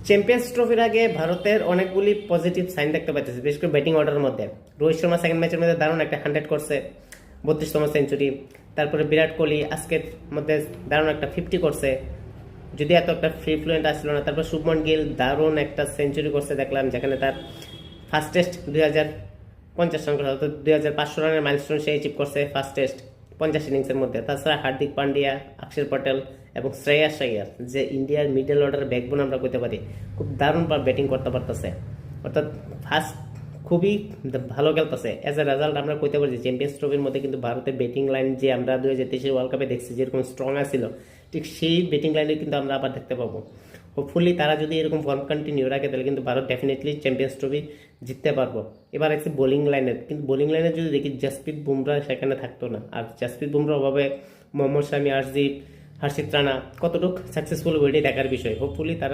Champions ট্রফির আগে ভারতের অনেকগুলি পজিটিভ সাইন দেখতে পাচ্ছি, বিশেষ করে ব্যাটিং অর্ডারের মধ্যে। রোহিত শর্মা সেকেন্ড ম্যাচের মধ্যে দারুণ একটা 100 করছে, 32তম সেঞ্চুরি। তারপরে বিরাট কোহলি আজকের মধ্যে দারুণ একটা 50 করছে, যদি এত একটা ফ্রি ফ্লুয়েন্ট আসলো না। তারপর শুভমন গিল দারুণ একটা সেঞ্চুরি করছে দেখলাম, যেখানে তার ফার্স্ট টেস্ট 2050 রান করে, অর্থাৎ 2500 রানের মাইলস্টোন সে অ্যাচিভ করছে ফার্স্ট টেস্ট 50 ইনিংসের মধ্যে। তাছাড়া হার্দিক পান্ডিয়া, অক্ষর পটেল এবং শ্রেয়াস আইয়ার, যে ইন্ডিয়ার মিডল অর্ডার ব্যাকবোন আমরা করতে পারি, খুব দারুণ ব্যাটিং করতে পারতেছে। অর্থাৎ ফার্স্ট খুবই ভালো খেলতেছে। এজ এ রেজাল্ট আমরা কইতে পারি চ্যাম্পিয়ন্স ট্রফির মধ্যে কিন্তু ভারতের ব্যাটিং লাইন যে আমরা 2023 ওয়ার্ল্ড কাপে দেখছি যেরকম স্ট্রং আছিল, ঠিক সেই ব্যাটিং লাইনে কিন্তু আমরা আবার দেখতে পাবো। হোপফুলি তারা যদি এরকম ফর্ম কন্টিনিউ রাখে তাহলে কিন্তু ভারত ডেফিনেটলি চ্যাম্পিয়ন্স ট্রফি জিততে পারবো। এবার আছে বোলিং লাইনের, কিন্তু বোলিং লাইনে যদি দেখি জাসপ্রীত বুমরা সেখানে থাকতো না। আর জাসপ্রীত বুমরার অভাবে মোহাম্মদ শামি, আরজিব, হর্ষিত রানা কতটুকু সাকসেসফুল ওইটাই দেখার বিষয়। হোপফুলি তারা